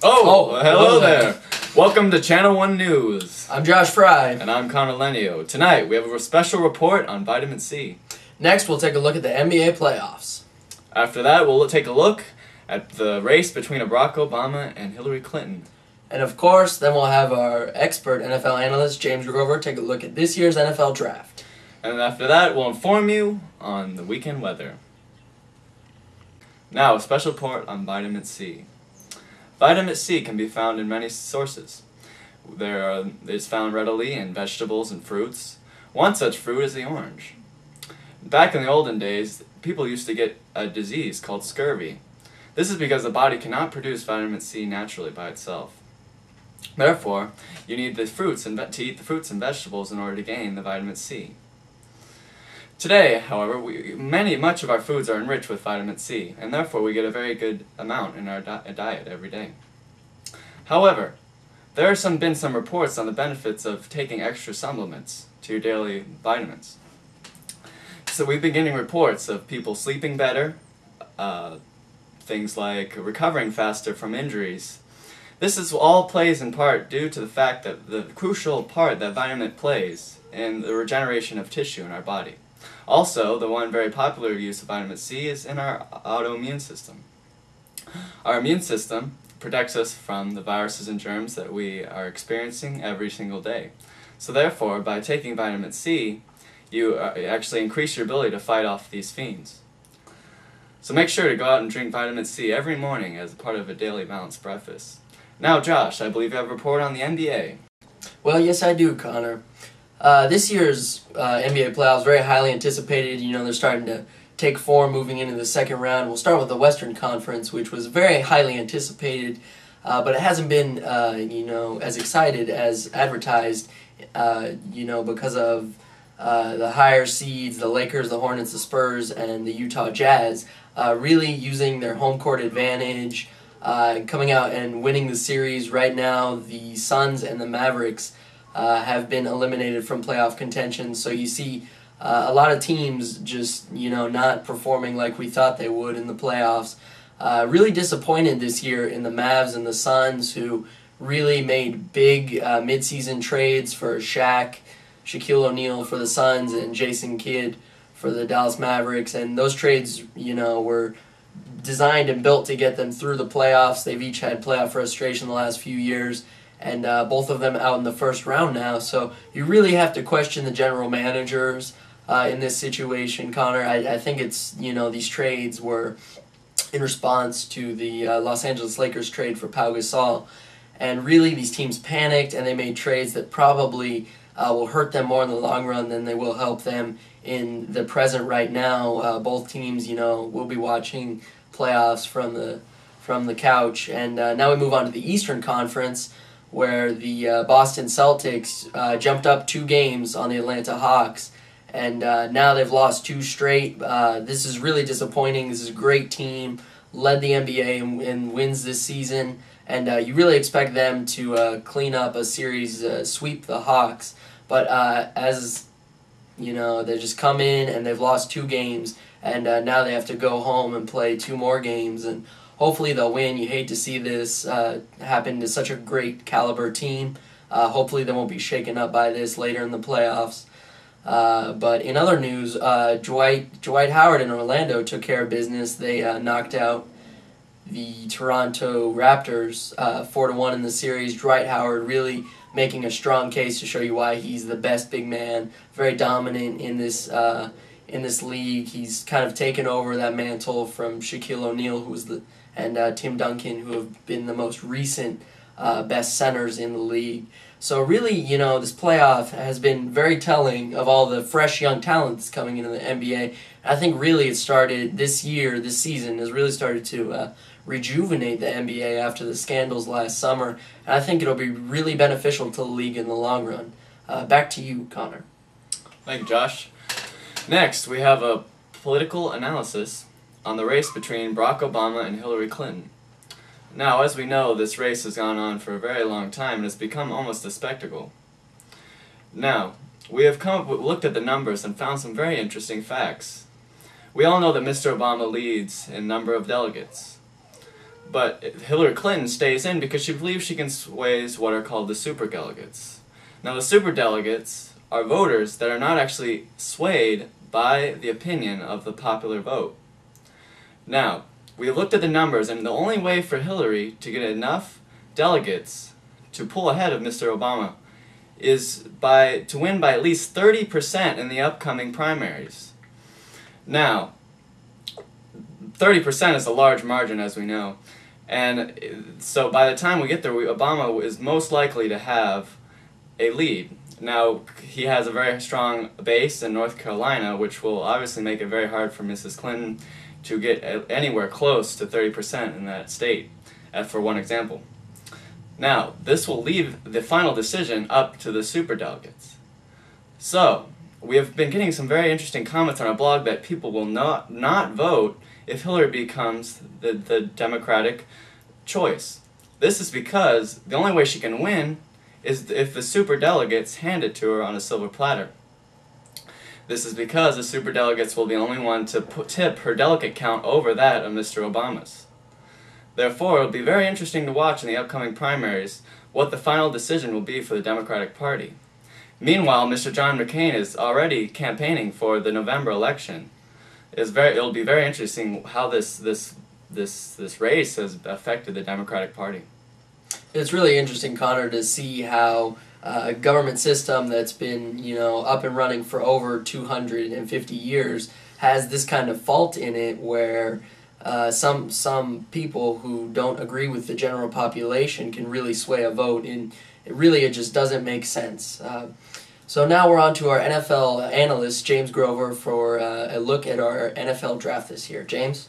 Well, hello there. Welcome to Channel 1 News. I'm Josh Fry. And I'm Connor Lenio. Tonight, we have a special report on vitamin C. Next, we'll take a look at the NBA playoffs. After that, we'll take a look at the race between Barack Obama and Hillary Clinton. And of course, then we'll have our expert NFL analyst, James Grover, take a look at this year's NFL draft. And after that, we'll inform you on the weekend weather. Now, a special report on vitamin C. Vitamin C can be found in many sources. It's found readily in vegetables and fruits. One such fruit is the orange. Back in the olden days, people used to get a disease called scurvy. This is because the body cannot produce vitamin C naturally by itself. Therefore, you need to eat the fruits and vegetables in order to gain the vitamin C. Today, however, much of our foods are enriched with vitamin C, and therefore we get a very good amount in our diet every day. However, there have been some reports on the benefits of taking extra supplements to your daily vitamins. So we've been getting reports of people sleeping better, things like recovering faster from injuries. This all plays in part due to the fact that the crucial part that vitamin plays in the regeneration of tissue in our body. Also, the one very popular use of vitamin C is in our autoimmune system. Our immune system protects us from the viruses and germs that we are experiencing every single day. So therefore, by taking vitamin C, you actually increase your ability to fight off these fiends. So make sure to go out and drink vitamin C every morning as a part of a daily balanced breakfast. Now, Josh, I believe you have a report on the NBA. Well, yes, I do, Connor. This year's NBA playoffs very highly anticipated. You know, they're starting to take form moving into the second round. We'll start with the Western Conference, which was very highly anticipated, but it hasn't been, as excited as advertised, because of the higher seeds, the Lakers, the Hornets, the Spurs, and the Utah Jazz, really using their home court advantage, coming out and winning the series. Right now, the Suns and the Mavericks have been eliminated from playoff contention, so you see a lot of teams just, not performing like we thought they would in the playoffs. Really disappointed this year in the Mavs and the Suns, who really made big mid-season trades for Shaquille O'Neal for the Suns, and Jason Kidd for the Dallas Mavericks, and those trades, were designed and built to get them through the playoffs. They've each had playoff frustration the last few years, and both of them out in the first round now. So you really have to question the general managers in this situation, Connor. I think it's, these trades were in response to the Los Angeles Lakers trade for Pau Gasol. And really, these teams panicked, and they made trades that probably will hurt them more in the long run than they will help them in the present right now. Both teams, will be watching playoffs from the couch. And now we move on to the Eastern Conference, where the Boston Celtics jumped up 2 games on the Atlanta Hawks, and now they've lost 2 straight. This is really disappointing. This is a great team, led the NBA and wins this season, and you really expect them to clean up a series, sweep the Hawks. But as they just come in and they've lost 2 games, and now they have to go home and play 2 more games, and hopefully they'll win. You hate to see this happen to such a great caliber team. Hopefully they won't be shaken up by this later in the playoffs. But in other news, Dwight Howard in Orlando took care of business. They knocked out the Toronto Raptors 4-1 in the series. Dwight Howard really making a strong case to show you why he's the best big man, very dominant in this league. He's kind of taken over that mantle from Shaquille O'Neal, and Tim Duncan, who have been the most recent best centers in the league. So really, this playoff has been very telling of all the fresh young talents coming into the NBA. I think really it started this season has really started to rejuvenate the NBA after the scandals last summer. And I think it'll be really beneficial to the league in the long run. Back to you, Connor. Thank you, Josh. Next, we have a political analysis on the race between Barack Obama and Hillary Clinton. Now, as we know, this race has gone on for a very long time and has become almost a spectacle. Now, we have looked at the numbers and found some very interesting facts. We all know that Mr. Obama leads in number of delegates. But Hillary Clinton stays in because she believes she can sway what are called the superdelegates. Now, the superdelegates are voters that are not actually swayed by the opinion of the popular vote. Now, we looked at the numbers, and the only way for Hillary to get enough delegates to pull ahead of Mr. Obama is to win by at least 30% in the upcoming primaries. Now, 30% is a large margin, as we know, and so by the time we get there, Obama is most likely to have a lead. Now, he has a very strong base in North Carolina, which will obviously make it very hard for Mrs. Clinton to get anywhere close to 30% in that state, for one example. Now, this will leave the final decision up to the superdelegates. So, we have been getting some very interesting comments on our blog that people will not vote if Hillary becomes the Democratic choice. This is because the only way she can win is if the superdelegates hand it to her on a silver platter. This is because the superdelegates will be the only one to tip her delegate count over that of Mr. Obama's. Therefore, it will be very interesting to watch in the upcoming primaries what the final decision will be for the Democratic Party. Meanwhile, Mr. John McCain is already campaigning for the November election. It'll be very interesting how this race has affected the Democratic Party. It's really interesting, Connor, to see how a government system that's been, up and running for over 250 years has this kind of fault in it where some people who don't agree with the general population can really sway a vote, and it just doesn't make sense. So now we're on to our NFL analyst, James Grover, for a look at our NFL draft this year. James?